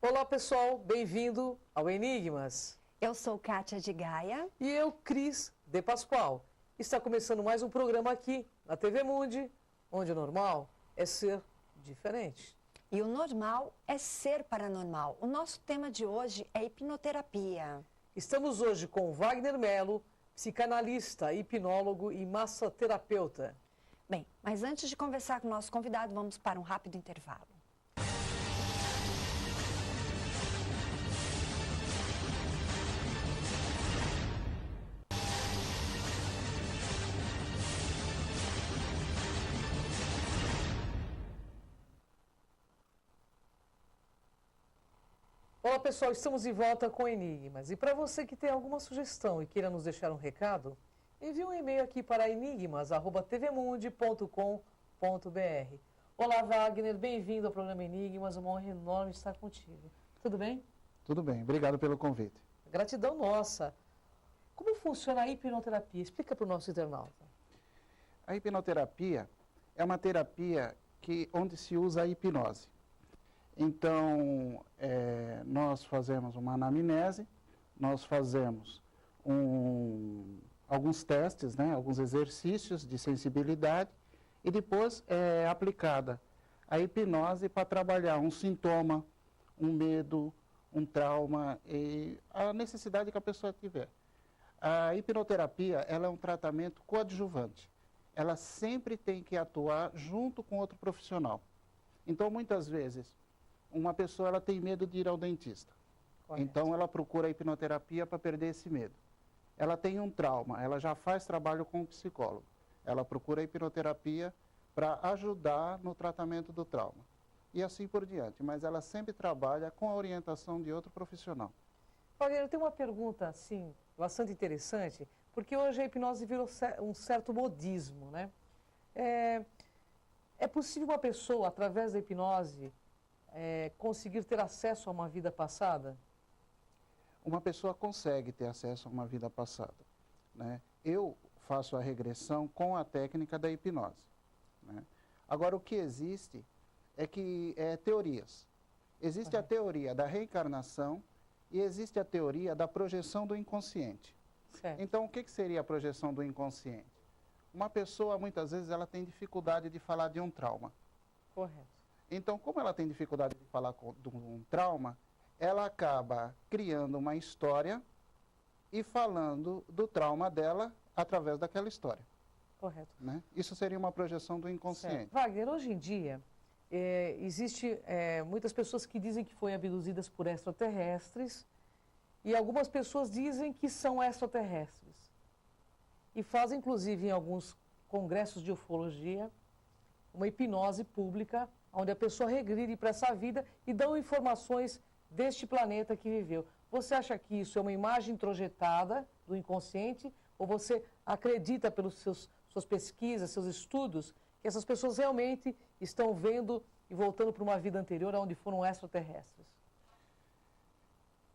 Olá pessoal, bem-vindo ao Enigmas. Eu sou Kátia de Gaia. E eu, Cris de Pascoal. Está começando mais um programa aqui na TV Mundi, onde o normal é ser diferente. E o normal é ser paranormal. O nosso tema de hoje é hipnoterapia. Estamos hoje com Wagner Mello, psicanalista, hipnólogo e massoterapeuta. Bem, mas antes de conversar com o nosso convidado, vamos para um rápido intervalo. Olá pessoal, estamos de volta com Enigmas. E para você que tem alguma sugestão e queira nos deixar um recado, envie um e-mail aqui para enigmas@tvmundi.com.br. Olá Wagner, bem-vindo ao programa Enigmas, uma honra enorme estar contigo. Tudo bem? Tudo bem, obrigado pelo convite. Gratidão nossa. Como funciona a hipnoterapia? Explica para o nosso internauta. A hipnoterapia é uma terapia onde se usa a hipnose. Então, nós fazemos uma anamnese, nós fazemos alguns testes, né, alguns exercícios de sensibilidade e depois é aplicada a hipnose para trabalhar um sintoma, um medo, um trauma e a necessidade que a pessoa tiver. A hipnoterapia, ela é um tratamento coadjuvante. Ela sempre tem que atuar junto com outro profissional. Então, muitas vezes, uma pessoa ela tem medo de ir ao dentista. Correto. Então, ela procura a hipnoterapia para perder esse medo. Ela tem um trauma, ela já faz trabalho com o psicólogo. Ela procura a hipnoterapia para ajudar no tratamento do trauma. E assim por diante, mas ela sempre trabalha com a orientação de outro profissional. Olha, eu tenho uma pergunta, assim, bastante interessante, porque hoje a hipnose virou um certo modismo, né? É possível uma pessoa, através da hipnose, conseguir ter acesso a uma vida passada? Uma pessoa consegue ter acesso a uma vida passada, né? Eu faço a regressão com a técnica da hipnose, né? Agora, o que existe é teorias. Existe a teoria da reencarnação e existe a teoria da projeção do inconsciente. Certo. Então, o que seria a projeção do inconsciente? Uma pessoa, muitas vezes, ela tem dificuldade de falar de um trauma. Correto. Então, como ela tem dificuldade de falar de um trauma, ela acaba criando uma história e falando do trauma dela através daquela história. Correto. Né? Isso seria uma projeção do inconsciente. Certo. Wagner, hoje em dia, existe muitas pessoas que dizem que foram abduzidas por extraterrestres e algumas pessoas dizem que são extraterrestres. E fazem, inclusive, em alguns congressos de ufologia, uma hipnose pública, onde a pessoa regride para essa vida e dão informações deste planeta que viveu. Você acha que isso é uma imagem introjetada do inconsciente ou você acredita pelas suas pesquisas, seus estudos, que essas pessoas realmente estão vendo e voltando para uma vida anterior onde foram extraterrestres?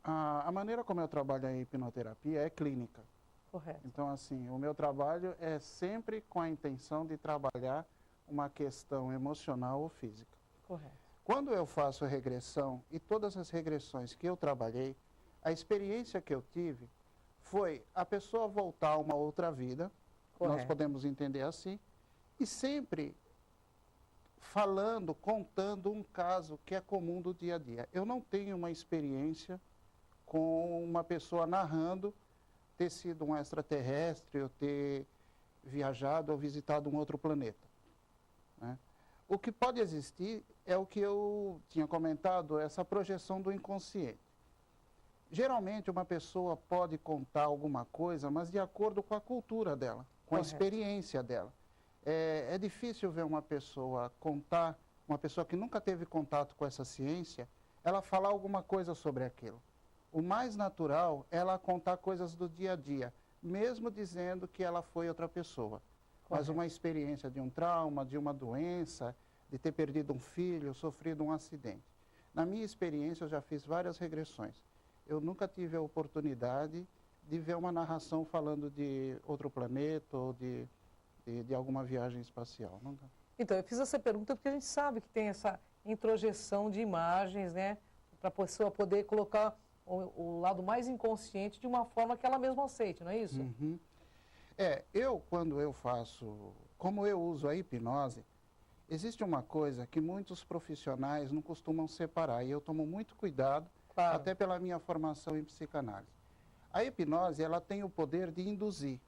A maneira como eu trabalho a hipnoterapia é clínica. Correto. Então, assim, o meu trabalho é sempre com a intenção de trabalhar uma questão emocional ou física. Correto. Quando eu faço a regressão, e todas as regressões que eu trabalhei, a experiência que eu tive foi a pessoa voltar a uma outra vida, correto, nós podemos entender assim, e sempre falando, contando um caso que é comum do dia a dia. Eu não tenho uma experiência com uma pessoa narrando ter sido um extraterrestre ou ter viajado ou visitado um outro planeta, né? O que pode existir é o que eu tinha comentado, essa projeção do inconsciente. Geralmente uma pessoa pode contar alguma coisa, mas de acordo com a cultura dela, com a experiência dela. É difícil ver uma pessoa contar, uma pessoa que nunca teve contato com essa ciência, ela falar alguma coisa sobre aquilo. O mais natural é ela contar coisas do dia a dia, mesmo dizendo que ela foi outra pessoa. Mas uma experiência de um trauma, de uma doença, de ter perdido um filho, sofrido um acidente. Na minha experiência, eu já fiz várias regressões. Eu nunca tive a oportunidade de ver uma narração falando de outro planeta ou de alguma viagem espacial. Nunca. Então, eu fiz essa pergunta porque a gente sabe que tem essa introjeção de imagens, né? para a pessoa poder colocar o lado mais inconsciente de uma forma que ela mesma aceite, não é isso? Uhum. Quando eu faço, como eu uso a hipnose, existe uma coisa que muitos profissionais não costumam separar, e eu tomo muito cuidado, Claro. até pela minha formação em psicanálise. A hipnose, ela tem o poder de induzir.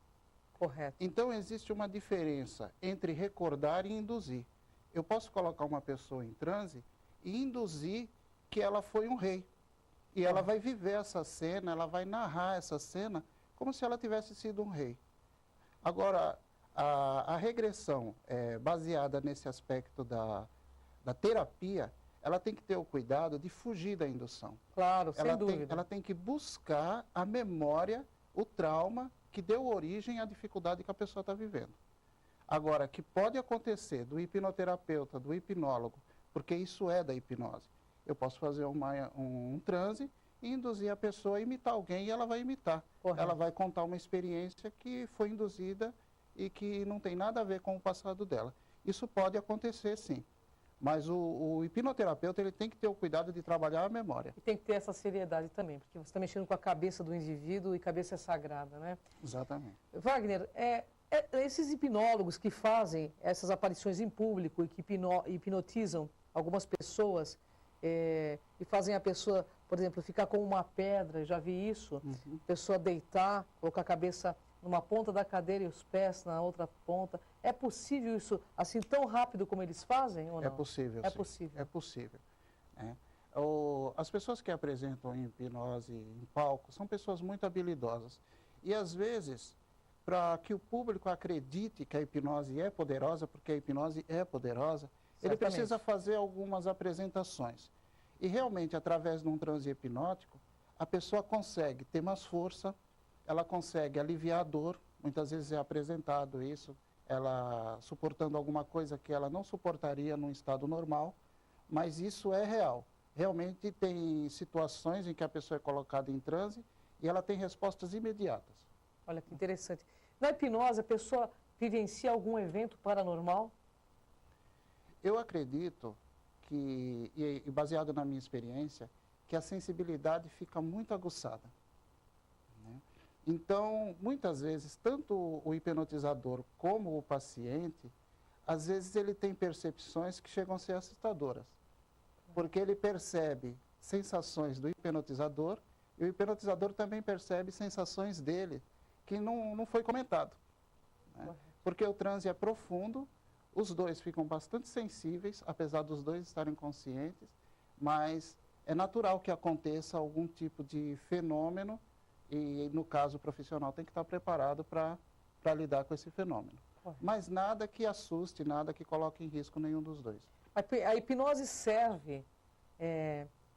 Correto. Então, existe uma diferença entre recordar e induzir. Eu posso colocar uma pessoa em transe e induzir que ela foi um rei. E ela vai viver essa cena, ela vai narrar essa cena como se ela tivesse sido um rei. Agora, a regressão baseada nesse aspecto da terapia, ela tem que ter o cuidado de fugir da indução. Claro, sem dúvida. Ela tem que buscar a memória, o trauma que deu origem à dificuldade que a pessoa está vivendo. Agora, que pode acontecer do hipnoterapeuta, do hipnólogo, porque isso é da hipnose. Eu posso fazer um transe e induzir a pessoa a imitar alguém e ela vai imitar. Correto. Ela vai contar uma experiência que foi induzida e que não tem nada a ver com o passado dela. Isso pode acontecer, sim. Mas o hipnoterapeuta, ele tem que ter o cuidado de trabalhar a memória. E tem que ter essa seriedade também, porque você está mexendo com a cabeça do indivíduo e cabeça é sagrada, né? Exatamente. Wagner, esses hipnólogos que fazem essas aparições em público e que hipnotizam algumas pessoas e fazem a pessoa, por exemplo, ficar com uma pedra, já vi isso, a pessoa deitar, colocar a cabeça numa ponta da cadeira e os pés na outra ponta. É possível isso assim tão rápido como eles fazem ou não? É possível, É sim. possível. É possível. As pessoas que apresentam hipnose em palco são pessoas muito habilidosas. E, às vezes, para que o público acredite que a hipnose é poderosa, porque a hipnose é poderosa, ele precisa fazer algumas apresentações. E, realmente, através de um transe hipnótico, a pessoa consegue ter mais força, ela consegue aliviar a dor. Muitas vezes é apresentado isso, ela suportando alguma coisa que ela não suportaria num estado normal, mas isso é real. Realmente tem situações em que a pessoa é colocada em transe e ela tem respostas imediatas. Olha que interessante. Na hipnose, a pessoa vivencia algum evento paranormal? Eu acredito que, e baseado na minha experiência, que a sensibilidade fica muito aguçada. Então, muitas vezes, tanto o hipnotizador como o paciente, às vezes ele tem percepções que chegam a ser assustadoras. Porque ele percebe sensações do hipnotizador e o hipnotizador também percebe sensações dele que não foi comentado. Né? Porque o transe é profundo, os dois ficam bastante sensíveis, apesar dos dois estarem conscientes, mas é natural que aconteça algum tipo de fenômeno. E, no caso, o profissional tem que estar preparado para lidar com esse fenômeno. Mas nada que assuste, nada que coloque em risco nenhum dos dois. A hipnose serve,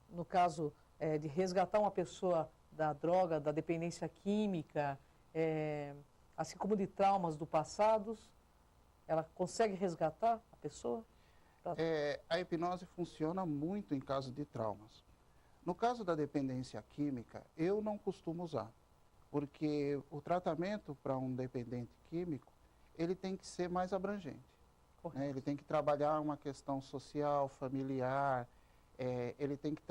no caso de resgatar uma pessoa da droga, da dependência química, assim como de traumas do passado, ela consegue resgatar a pessoa? A hipnose funciona muito em caso de traumas. No caso da dependência química, eu não costumo usar, porque o tratamento para um dependente químico, ele tem que ser mais abrangente. Né? Ele tem que trabalhar uma questão social, familiar, ele tem que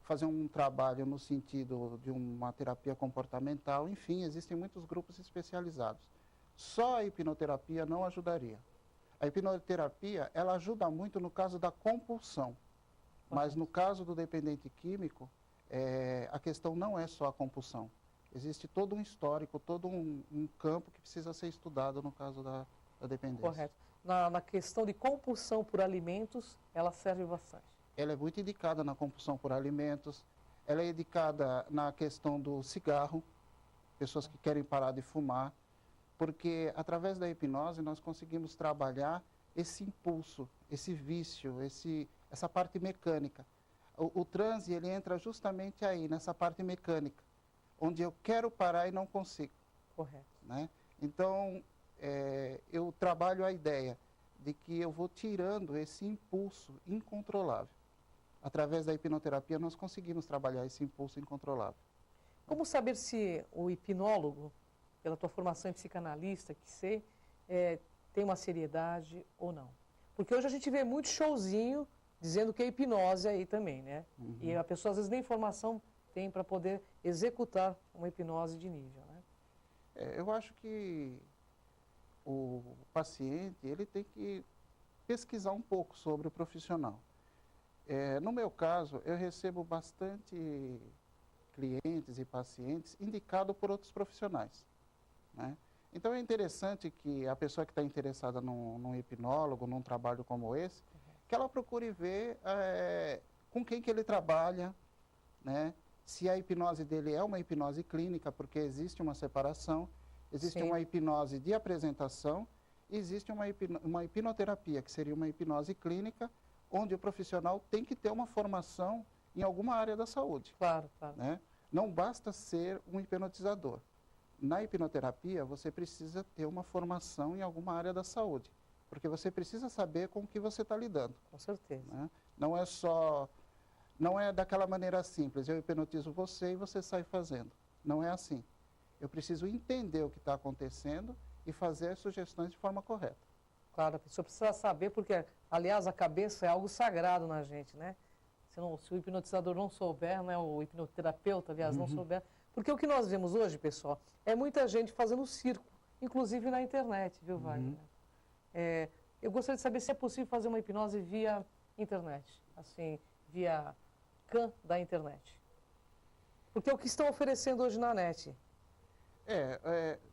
fazer um trabalho no sentido de uma terapia comportamental, enfim, existem muitos grupos especializados. Só a hipnoterapia não ajudaria. A hipnoterapia, ela ajuda muito no caso da compulsão. Mas no caso do dependente químico, a questão não é só a compulsão. Existe todo um histórico, todo um campo que precisa ser estudado no caso da dependência. Correto. Na questão de compulsão por alimentos, ela serve bastante. Ela é muito indicada na compulsão por alimentos, ela é indicada na questão do cigarro, pessoas que querem parar de fumar, porque através da hipnose nós conseguimos trabalhar esse impulso, esse vício, essa parte mecânica. O transe, ele entra justamente aí, nessa parte mecânica, onde eu quero parar e não consigo. Correto. Né? Então, eu trabalho a ideia de que eu vou tirando esse impulso incontrolável. Através da hipnoterapia, nós conseguimos trabalhar esse impulso incontrolável. Como saber se o hipnólogo, pela tua formação em psicanalista, que tem uma seriedade ou não? Porque hoje a gente vê muito showzinho dizendo que é hipnose aí também, né? Uhum. E a pessoa às vezes nem informação tem para poder executar uma hipnose de nível, né? Eu acho que o paciente, ele tem que pesquisar um pouco sobre o profissional. No meu caso, eu recebo bastante clientes e pacientes indicados por outros profissionais, né? Então é interessante que a pessoa que está interessada num hipnólogo, num trabalho como esse, que ela procure ver com quem que ele trabalha, né? Se a hipnose dele é uma hipnose clínica, porque existe uma separação, existe Sim. uma hipnose de apresentação, e existe uma hipnoterapia, que seria uma hipnose clínica, onde o profissional tem que ter uma formação em alguma área da saúde. Claro, claro. Né? Não basta ser um hipnotizador. Na hipnoterapia, você precisa ter uma formação em alguma área da saúde, porque você precisa saber com o que você está lidando. Com certeza. Né? Não é daquela maneira simples, eu hipnotizo você e você sai fazendo. Não é assim. Eu preciso entender o que está acontecendo e fazer as sugestões de forma correta. Claro, a pessoa precisa saber, porque, aliás, a cabeça é algo sagrado na gente, né? Se o hipnotizador não souber, né, o hipnoterapeuta, aliás, não souber. Porque o que nós vemos hoje, pessoal, é muita gente fazendo circo, inclusive na internet, viu, Wagner? Eu gostaria de saber se é possível fazer uma hipnose via internet, assim, via CAM da internet. Porque é o que estão oferecendo hoje na net.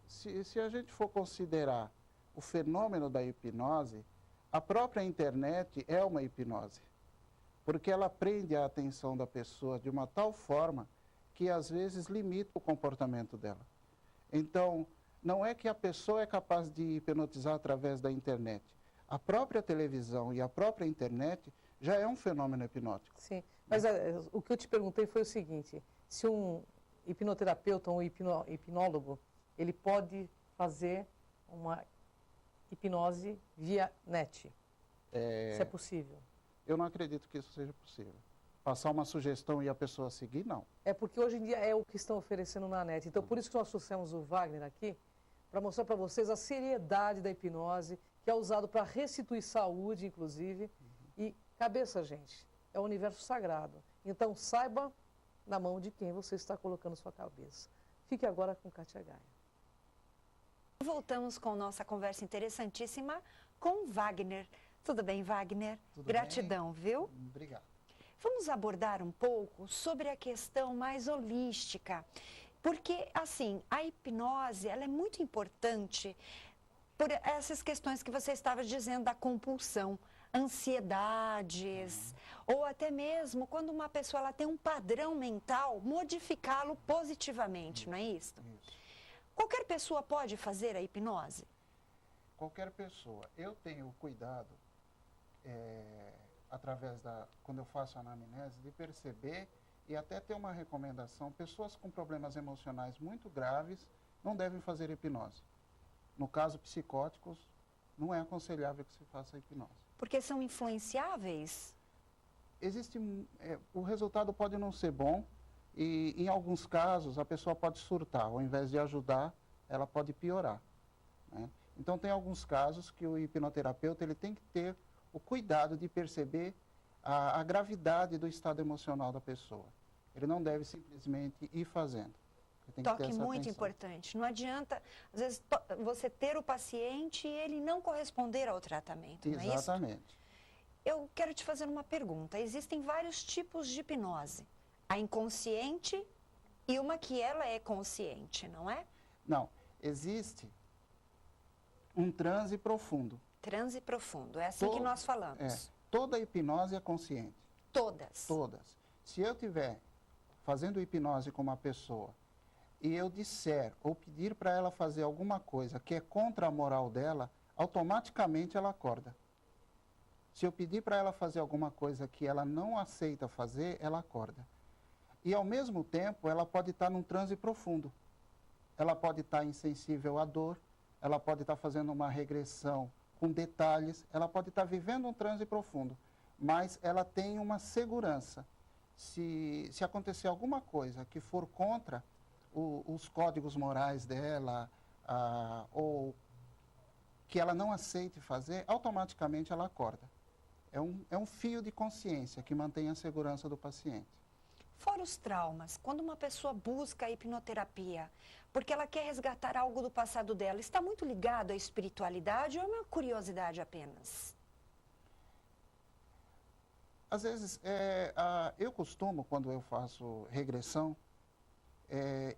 Se a gente for considerar o fenômeno da hipnose, a própria internet é uma hipnose. Porque ela prende a atenção da pessoa de uma tal forma que às vezes limita o comportamento dela. Então, não é que a pessoa é capaz de hipnotizar através da internet. A própria televisão e a própria internet já é um fenômeno hipnótico. Sim, mas o que eu te perguntei foi o seguinte, se um hipnoterapeuta ou um hipnólogo, ele pode fazer uma hipnose via net, se é possível. Eu não acredito que isso seja possível. Passar uma sugestão e a pessoa seguir, não. É porque hoje em dia é o que estão oferecendo na net. Então, por isso que nós trouxemos o Wagner aqui, para mostrar para vocês a seriedade da hipnose, que é usado para restituir saúde, inclusive. E cabeça, gente, é o universo sagrado. Então, saiba na mão de quem você está colocando sua cabeça. Fique agora com Kátia Gaia. Voltamos com nossa conversa interessantíssima com Wagner. Tudo bem, Wagner? Tudo Gratidão, bem? viu? Obrigado. Vamos abordar um pouco sobre a questão mais holística, porque, assim, a hipnose, ela é muito importante por essas questões que você estava dizendo da compulsão, ansiedades, ou até mesmo quando uma pessoa ela tem um padrão mental, modificá-lo positivamente, não é isso? Isso. Qualquer pessoa pode fazer a hipnose? Qualquer pessoa. Eu tenho cuidado, quando eu faço a anamnese, de perceber e até ter uma recomendação. Pessoas com problemas emocionais muito graves não devem fazer hipnose. No caso, psicóticos, não é aconselhável que se faça hipnose. Porque são influenciáveis? O resultado pode não ser bom e, em alguns casos, a pessoa pode surtar. Ao invés de ajudar, ela pode piorar, né? Então, tem alguns casos que o hipnoterapeuta ele tem que ter o cuidado de perceber a gravidade do estado emocional da pessoa. Ele não deve simplesmente ir fazendo. Ele tem que ter Toque essa muito atenção. importante. Não adianta, às vezes, você ter o paciente e ele não corresponder ao tratamento, não é isso? Exatamente. Eu quero te fazer uma pergunta. Existem vários tipos de hipnose. A inconsciente e uma que ela é consciente, não é? Não, existe um transe profundo. Transe profundo, é assim que nós falamos. Toda hipnose é consciente. Todas. Todas. Se eu estiver fazendo hipnose com uma pessoa e eu disser ou pedir para ela fazer alguma coisa que é contra a moral dela, automaticamente ela acorda. Se eu pedir para ela fazer alguma coisa que ela não aceita fazer, ela acorda. E, ao mesmo tempo, ela pode estar num transe profundo. Ela pode estar insensível à dor, ela pode estar fazendo uma regressão com detalhes, ela pode estar vivendo um transe profundo, mas ela tem uma segurança. Se acontecer alguma coisa que for contra os códigos morais dela, ou que ela não aceite fazer, automaticamente ela acorda. É um fio de consciência que mantém a segurança do paciente. Fora os traumas, quando uma pessoa busca a hipnoterapia, porque ela quer resgatar algo do passado dela, está muito ligado à espiritualidade ou é uma curiosidade apenas? Às vezes, eu costumo, quando eu faço regressão,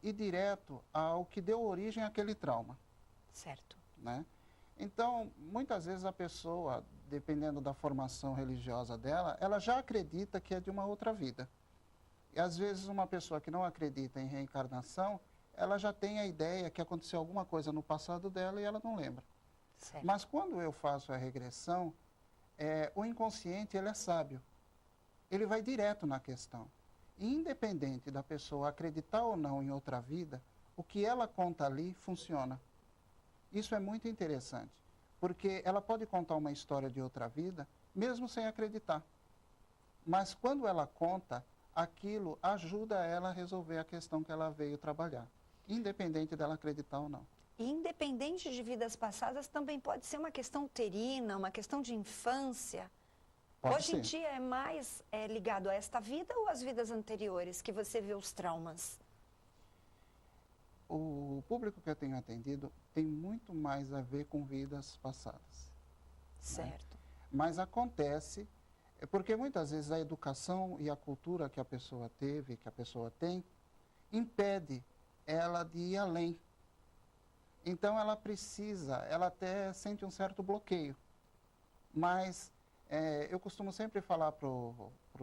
ir direto ao que deu origem àquele trauma. Certo. Né? Então, muitas vezes a pessoa, dependendo da formação religiosa dela, ela já acredita que é de uma outra vida. E às vezes uma pessoa que não acredita em reencarnação, ela já tem a ideia que aconteceu alguma coisa no passado dela e ela não lembra. Certo. Mas quando eu faço a regressão, o inconsciente ele é sábio. Ele vai direto na questão. E independente da pessoa acreditar ou não em outra vida, o que ela conta ali funciona. Isso é muito interessante, porque ela pode contar uma história de outra vida, mesmo sem acreditar. Mas quando ela conta, aquilo ajuda ela a resolver a questão que ela veio trabalhar, independente dela acreditar ou não. E independente de vidas passadas, também pode ser uma questão uterina, uma questão de infância. Hoje em dia é mais ligado a esta vida ou às vidas anteriores que você vê os traumas? O público que eu tenho atendido tem muito mais a ver com vidas passadas. Certo. Né? Mas acontece, porque muitas vezes a educação e a cultura que a pessoa teve, que a pessoa tem, impede ela de ir além. Então ela ela até sente um certo bloqueio. Mas eu costumo sempre falar para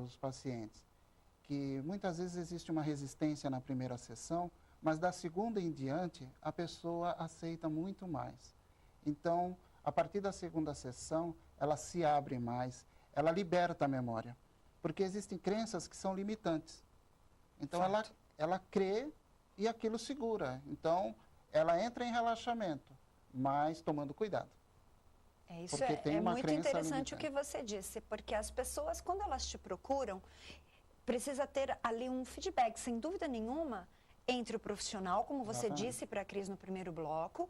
os pacientes que muitas vezes existe uma resistência na primeira sessão, mas da segunda em diante a pessoa aceita muito mais. Então, a partir da segunda sessão, ela se abre mais, ela liberta a memória. Porque existem crenças que são limitantes. Então, ela crê e aquilo segura. Então, ela entra em relaxamento, mas tomando cuidado. Isso é muito interessante o que você disse, porque as pessoas, quando elas te procuram, precisa ter ali um feedback, sem dúvida nenhuma, entre o profissional, como você disse para a Cris no primeiro bloco,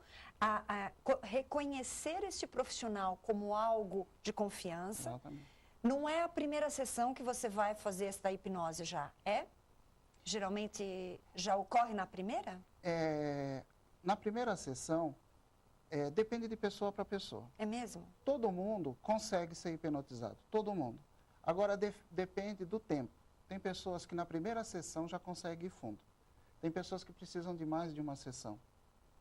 reconhecer este profissional como algo de confiança. Exatamente. Não é a primeira sessão que você vai fazer essa hipnose já, é? Geralmente já ocorre na primeira? Na primeira sessão, depende de pessoa para pessoa. É mesmo? Todo mundo consegue ser hipnotizado, todo mundo. Agora, depende do tempo. Tem pessoas que na primeira sessão já conseguem ir fundo. Tem pessoas que precisam de mais de uma sessão,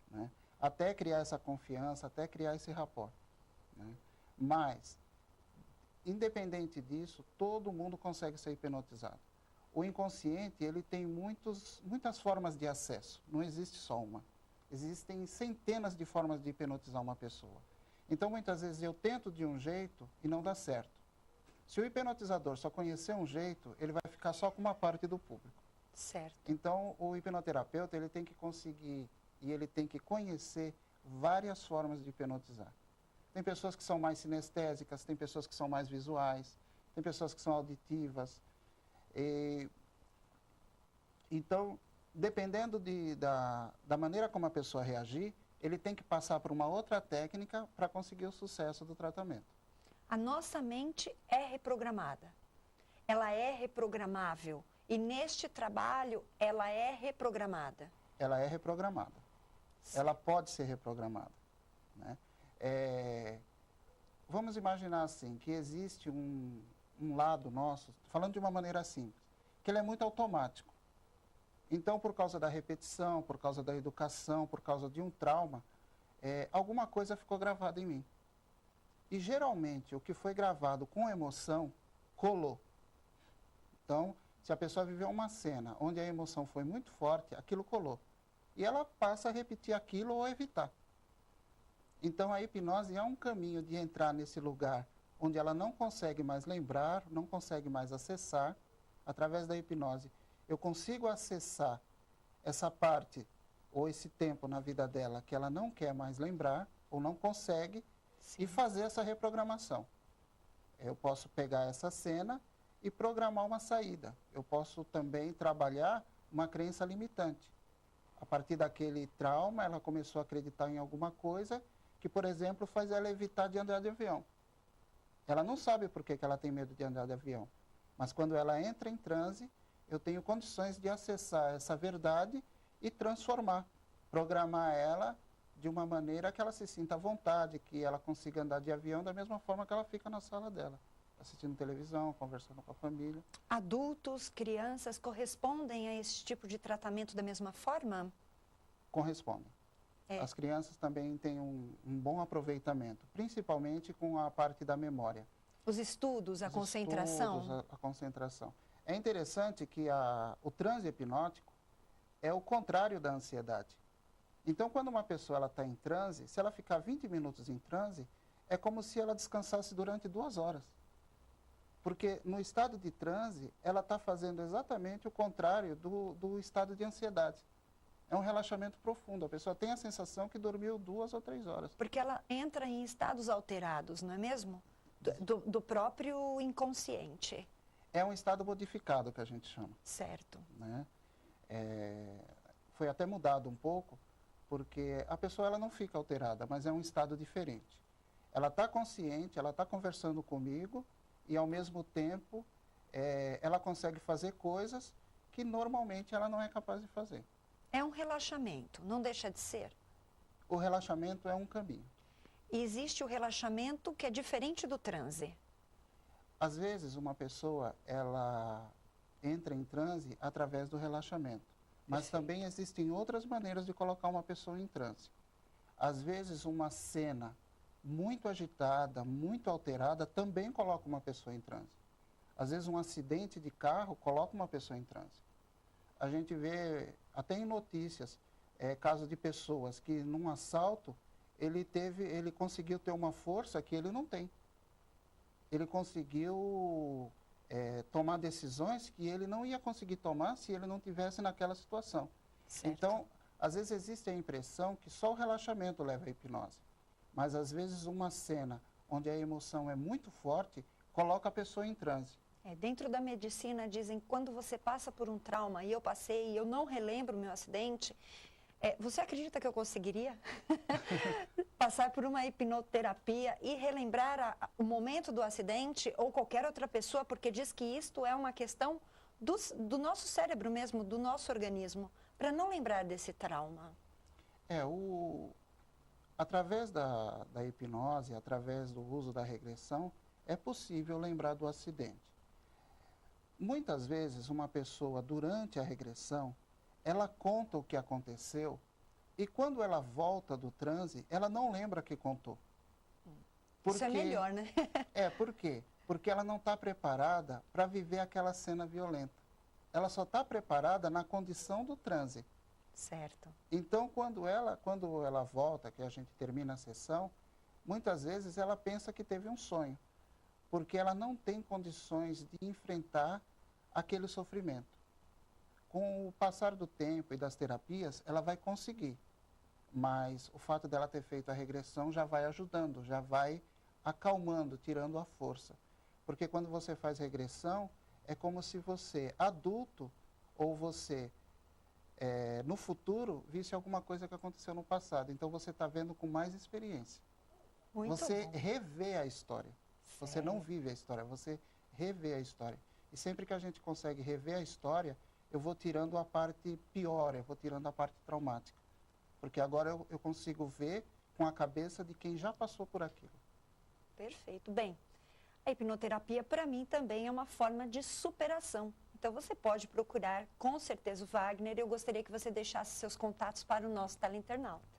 né? Até criar essa confiança, até criar esse rapport, né? Mas, independente disso, todo mundo consegue ser hipnotizado. O inconsciente, ele tem muitas formas de acesso, não existe só uma. Existem centenas de formas de hipnotizar uma pessoa. Então, muitas vezes, eu tento de um jeito e não dá certo. Se o hipnotizador só conhecer um jeito, ele vai ficar só com uma parte do público. Certo. Então, o hipnoterapeuta, ele tem que conseguir e ele tem que conhecer várias formas de hipnotizar. Tem pessoas que são mais sinestésicas, tem pessoas que são mais visuais, tem pessoas que são auditivas. Então, dependendo da maneira como a pessoa reagir, ele tem que passar por uma outra técnica para conseguir o sucesso do tratamento. A nossa mente é reprogramada. Ela é reprogramável. E neste trabalho, ela é reprogramada. Ela é reprogramada. Sim. Ela pode ser reprogramada, né? Vamos imaginar assim, que existe um lado nosso, falando de uma maneira simples, que ele é muito automático. Então, por causa da repetição, por causa da educação, por causa de um trauma, alguma coisa ficou gravada em mim. E geralmente, o que foi gravado com emoção, colou. Então, se a pessoa viveu uma cena onde a emoção foi muito forte, aquilo colou. E ela passa a repetir aquilo ou evitar. Então, a hipnose é um caminho de entrar nesse lugar onde ela não consegue mais lembrar, não consegue mais acessar. Através da hipnose, eu consigo acessar essa parte ou esse tempo na vida dela que ela não quer mais lembrar ou não consegue. Sim. E fazer essa reprogramação. Eu posso pegar essa cena e programar uma saída. Eu posso também trabalhar uma crença limitante. A partir daquele trauma, ela começou a acreditar em alguma coisa que, por exemplo, faz ela evitar de andar de avião. Ela não sabe por que ela tem medo de andar de avião. Mas quando ela entra em transe, eu tenho condições de acessar essa verdade e transformar, programar ela de uma maneira que ela se sinta à vontade, que ela consiga andar de avião da mesma forma que ela fica na sala dela, assistindo televisão, conversando com a família. Adultos, crianças correspondem a esse tipo de tratamento da mesma forma? Correspondem. É. As crianças também têm um bom aproveitamento, principalmente com a parte da memória. Os estudos, a concentração? A concentração. É interessante que o transe hipnótico é o contrário da ansiedade. Então, quando uma pessoa está em transe, se ela ficar 20 minutos em transe, é como se ela descansasse durante 2 horas. Porque no estado de transe, ela está fazendo exatamente o contrário do estado de ansiedade. É um relaxamento profundo. A pessoa tem a sensação que dormiu 2 ou 3 horas. Porque ela entra em estados alterados, não é mesmo? Do próprio inconsciente. É um estado modificado que a gente chama. Certo. Né? Foi até mudado um pouco, porque a pessoa ela não fica alterada, mas é um estado diferente. Ela está consciente, ela está conversando comigo e, ao mesmo tempo, ela consegue fazer coisas que normalmente ela não é capaz de fazer. É um relaxamento, não deixa de ser? O relaxamento é um caminho. E existe o relaxamento que é diferente do transe? Às vezes, uma pessoa ela entra em transe através do relaxamento. Mas também existem outras maneiras de colocar uma pessoa em transe. Às vezes, uma cena muito agitada, muito alterada, também coloca uma pessoa em transe. Às vezes, um acidente de carro coloca uma pessoa em transe. A gente vê, até em notícias, casos de pessoas que, num assalto, ele conseguiu ter uma força que ele não tem. Ele conseguiu tomar decisões que ele não ia conseguir tomar se ele não tivesse naquela situação. Certo. Então, às vezes existe a impressão que só o relaxamento leva à hipnose. Mas, às vezes, uma cena onde a emoção é muito forte, coloca a pessoa em transe. Dentro da medicina, dizem que quando você passa por um trauma, e eu passei, e eu não relembro o meu acidente, você acredita que eu conseguiria passar por uma hipnoterapia e relembrar o momento do acidente ou qualquer outra pessoa, porque diz que isto é uma questão do nosso cérebro mesmo, do nosso organismo, para não lembrar desse trauma? Através da hipnose, através do uso da regressão, é possível lembrar do acidente. Muitas vezes, uma pessoa, durante a regressão, ela conta o que aconteceu e quando ela volta do transe, ela não lembra que contou. Isso é melhor, né? Por quê? Porque ela não está preparada para viver aquela cena violenta. Ela só está preparada na condição do transe. Certo. Então, quando ela volta, que a gente termina a sessão, muitas vezes ela pensa que teve um sonho, porque ela não tem condições de enfrentar aquele sofrimento. Com o passar do tempo e das terapias, ela vai conseguir. Mas o fato dela ter feito a regressão já vai ajudando, já vai acalmando, tirando a força. Porque quando você faz regressão, é como se você, adulto, ou você, no futuro, visse alguma coisa que aconteceu no passado. Então, você está vendo com mais experiência. Muito você bom. revê a história. Certo. Você não vive a história, você revê a história. E sempre que a gente consegue rever a história, eu vou tirando a parte pior, eu vou tirando a parte traumática. Porque agora eu consigo ver com a cabeça de quem já passou por aquilo. Perfeito. Bem, a hipnoterapia, para mim, também é uma forma de superação. Então, você pode procurar, com certeza, o Wagner. Eu gostaria que você deixasse seus contatos para o nosso teleinternauta.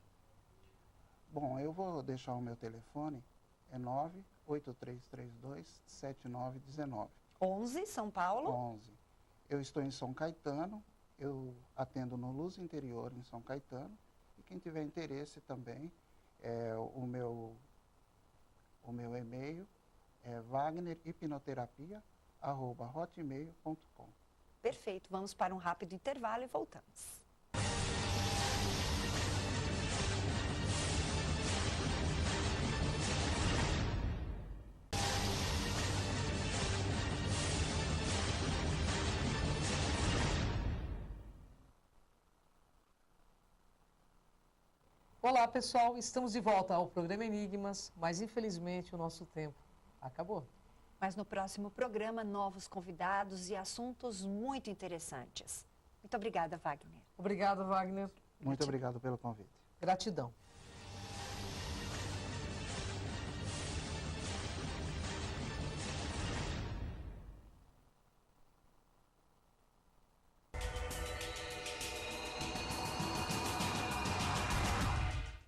Bom, eu vou deixar o meu telefone, é 98332-7919. 11, São Paulo? 11. Eu estou em São Caetano, eu atendo no Luz Interior, em São Caetano. E quem tiver interesse também, o meu e-mail é wagnerhipnoterapia@hotmail.com. Perfeito. Vamos para um rápido intervalo e voltamos. Olá, pessoal. Estamos de volta ao programa Enigmas, mas infelizmente o nosso tempo Acabou. Mas no próximo programa, novos convidados e assuntos muito interessantes. Muito obrigada, Wagner. Obrigado, Wagner. Muito obrigado pelo convite. Gratidão.